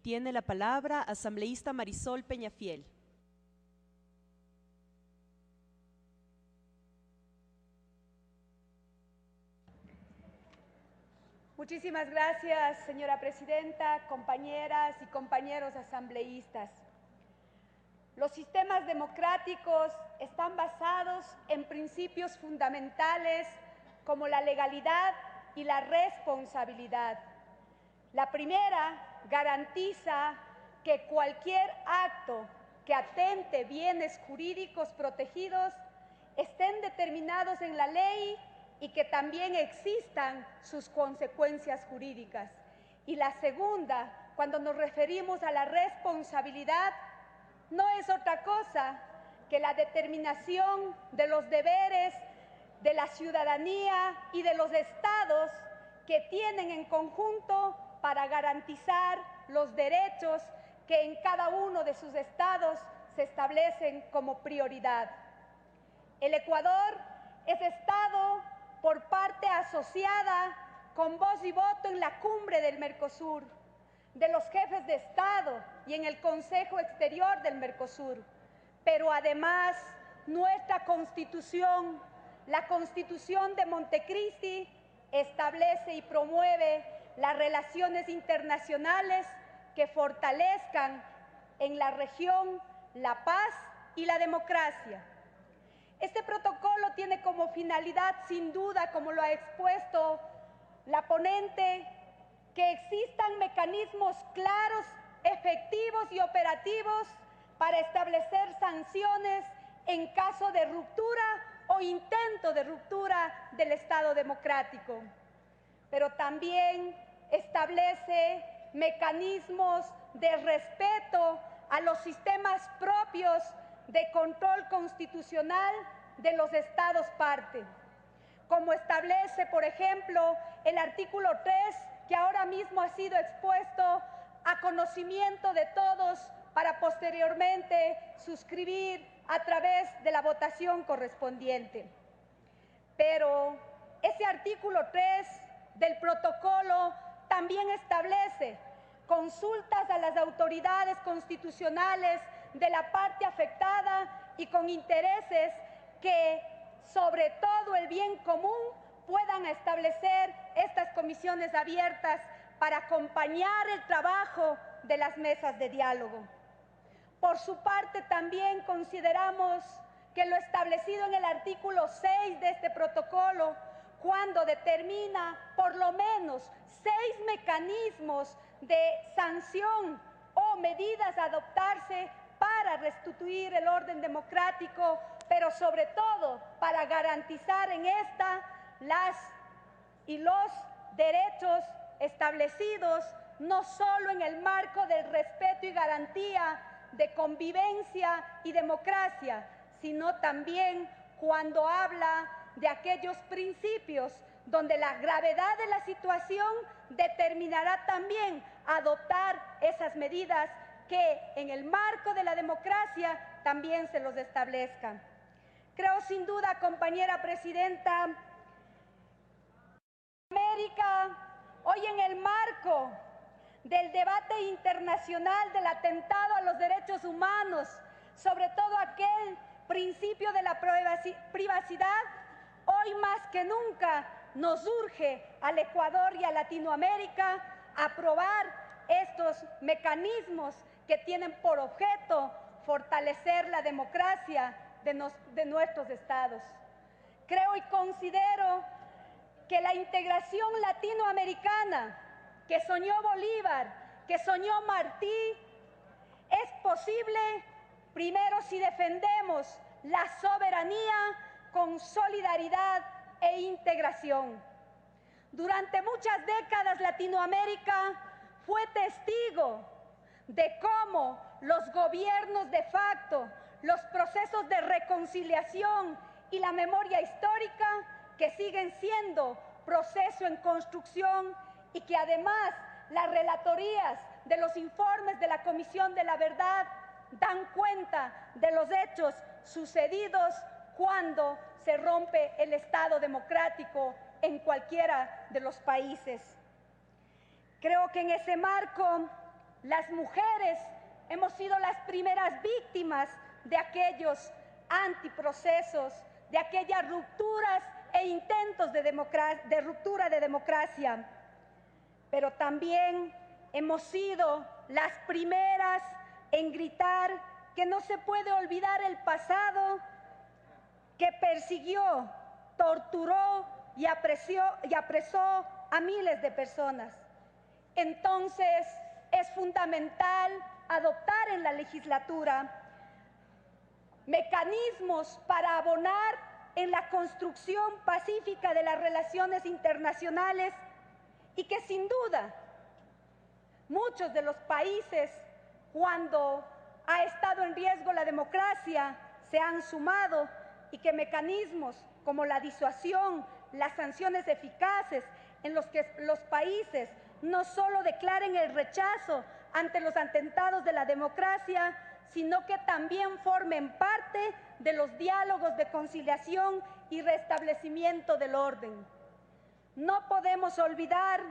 Tiene la palabra asambleísta Marisol Peñafiel. Muchísimas gracias, señora presidenta, compañeras y compañeros asambleístas. Los sistemas democráticos están basados en principios fundamentales como la legalidad y la responsabilidad. La primera garantiza que cualquier acto que atente bienes jurídicos protegidos estén determinados en la ley y que también existan sus consecuencias jurídicas. Y la segunda, cuando nos referimos a la responsabilidad, no es otra cosa que la determinación de los deberes de la ciudadanía y de los estados que tienen en conjunto para garantizar los derechos que en cada uno de sus estados se establecen como prioridad. El Ecuador es estado por parte asociada con voz y voto en la cumbre del Mercosur, de los jefes de Estado y en el Consejo Exterior del Mercosur. Pero además, nuestra Constitución, la Constitución de Montecristi, establece y promueve las relaciones internacionales que fortalezcan en la región la paz y la democracia. Este protocolo tiene como finalidad, sin duda, como lo ha expuesto la ponente, que existan mecanismos claros, efectivos y operativos para establecer sanciones en caso de ruptura o intento de ruptura del Estado democrático. Pero también establece mecanismos de respeto a los sistemas propios de control constitucional de los estados parte, como establece, por ejemplo, el artículo 3, que ahora mismo ha sido expuesto a conocimiento de todos para posteriormente suscribir a través de la votación correspondiente. Pero ese artículo 3 del protocolo también establece consultas a las autoridades constitucionales de la parte afectada y con intereses que, sobre todo el bien común, puedan establecer estas comisiones abiertas para acompañar el trabajo de las mesas de diálogo. Por su parte, también consideramos que lo establecido en el artículo 6 de este protocolo, cuando determina por lo menos 6 mecanismos de sanción o medidas a adoptarse para restituir el orden democrático, pero sobre todo para garantizar en esta las y los derechos establecidos, no solo en el marco del respeto y garantía de convivencia y democracia, sino también cuando habla de aquellos principios donde la gravedad de la situación determinará también adoptar esas medidas que en el marco de la democracia también se los establezcan. Creo sin duda, compañera presidenta, América, hoy en el marco del debate internacional del atentado a los derechos humanos, sobre todo aquel principio de la privacidad, hoy más que nunca nos urge al Ecuador y a Latinoamérica aprobar estos mecanismos que tienen por objeto fortalecer la democracia de nuestros estados. Creo y considero que la integración latinoamericana que soñó Bolívar, que soñó Martí, es posible primero si defendemos la soberanía con solidaridad e integración. Durante muchas décadas Latinoamérica fue testigo de cómo los gobiernos de facto, los procesos de reconciliación y la memoria histórica, que siguen siendo proceso en construcción y que además las relatorías de los informes de la Comisión de la Verdad dan cuenta de los hechos sucedidos cuando se rompe el Estado democrático en cualquiera de los países. Creo que en ese marco las mujeres hemos sido las primeras víctimas de aquellos antiprocesos, de aquellas rupturas e intentos de ruptura de democracia. Pero también hemos sido las primeras en gritar que no se puede olvidar el pasado que persiguió, torturó y apresó a miles de personas. Entonces, es fundamental adoptar en la legislatura mecanismos para abonar en la construcción pacífica de las relaciones internacionales y que sin duda muchos de los países, cuando ha estado en riesgo la democracia, se han sumado y que mecanismos como la disuasión, las sanciones eficaces en los que los países no solo declaren el rechazo ante los atentados de la democracia, sino que también formen parte de los diálogos de conciliación y restablecimiento del orden. No podemos olvidar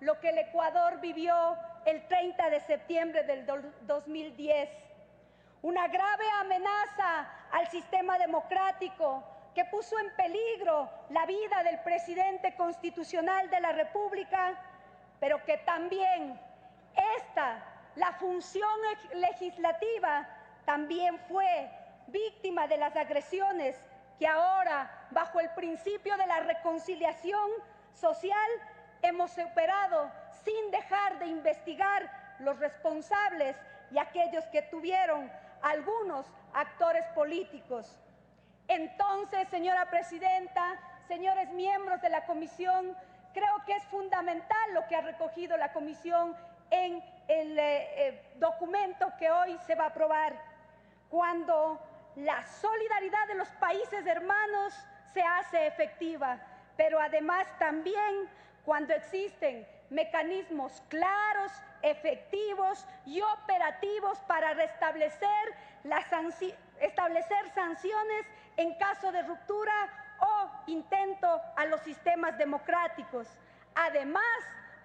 lo que el Ecuador vivió el 30 de septiembre del 2010, una grave amenaza al sistema democrático que puso en peligro la vida del presidente constitucional de la República, pero que también la función legislativa, también fue víctima de las agresiones que ahora, bajo el principio de la reconciliación social, hemos superado sin dejar de investigar los responsables y aquellos que tuvieron algunos actores políticos. Entonces, señora presidenta, señores miembros de la comisión, creo que es fundamental lo que ha recogido la comisión en el documento que hoy se va a aprobar, cuando la solidaridad de los países hermanos se hace efectiva, pero además también cuando existen mecanismos claros, efectivos y operativos para establecer sanciones en caso de ruptura o intento a los sistemas democráticos. Además,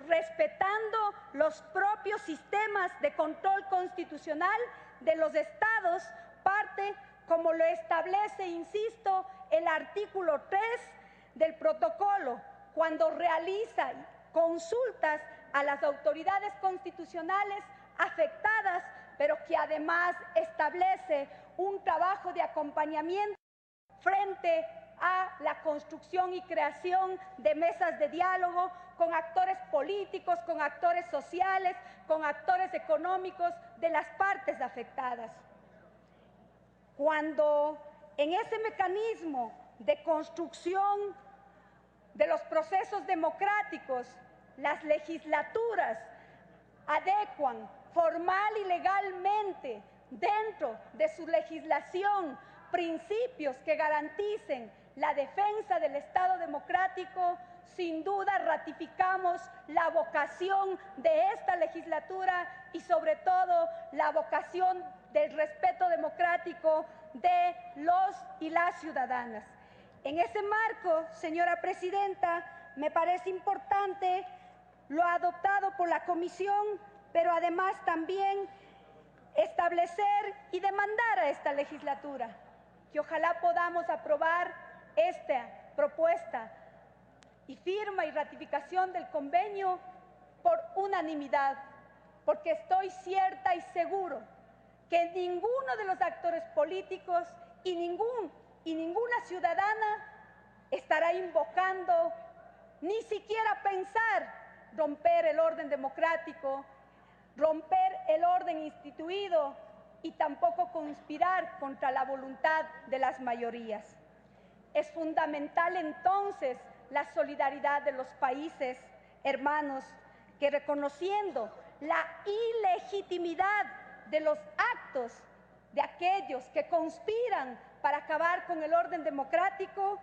respetando los propios sistemas de control constitucional de los estados, parte como lo establece, insisto, el artículo 3 del protocolo, cuando realiza consultas a las autoridades constitucionales afectadas, pero que además establece un trabajo de acompañamiento frente a la construcción y creación de mesas de diálogo con actores políticos, con actores sociales, con actores económicos de las partes afectadas. Cuando en ese mecanismo de construcción de los procesos democráticos, las legislaturas adecuan formal y legalmente dentro de su legislación principios que garanticen la defensa del Estado democrático, sin duda ratificamos la vocación de esta legislatura y sobre todo la vocación del respeto democrático de los y las ciudadanas. En ese marco, señora presidenta, me parece importante lo adoptado por la comisión, pero además también establecer y demandar a esta legislatura que ojalá podamos aprobar esta propuesta y firma y ratificación del convenio por unanimidad, porque estoy cierta y seguro que ninguno de los actores políticos y ninguna ciudadana estará invocando, ni siquiera pensar romper el orden democrático, romper el orden instituido y tampoco conspirar contra la voluntad de las mayorías. Es fundamental entonces la solidaridad de los países hermanos que, reconociendo la ilegitimidad de los actos de aquellos que conspiran para acabar con el orden democrático,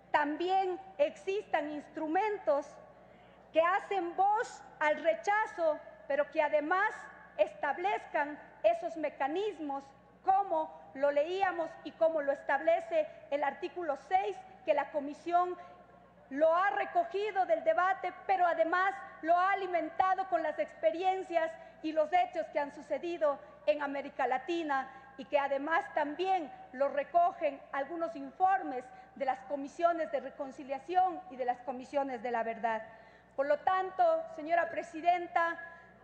también existan instrumentos que hacen voz al rechazo, pero que además establezcan esos mecanismos, como lo leíamos y como lo establece el artículo 6, que la Comisión lo ha recogido del debate, pero además lo ha alimentado con las experiencias y los hechos que han sucedido en América Latina y que además también lo recogen algunos informes de las comisiones de reconciliación y de las comisiones de la verdad. Por lo tanto, señora presidenta,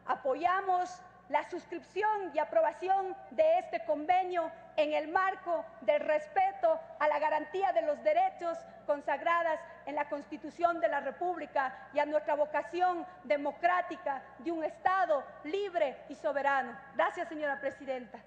apoyamos la suscripción y aprobación de este convenio en el marco del respeto a la garantía de los derechos consagradas en la Constitución de la República y a nuestra vocación democrática de un Estado libre y soberano. Gracias, señora presidenta.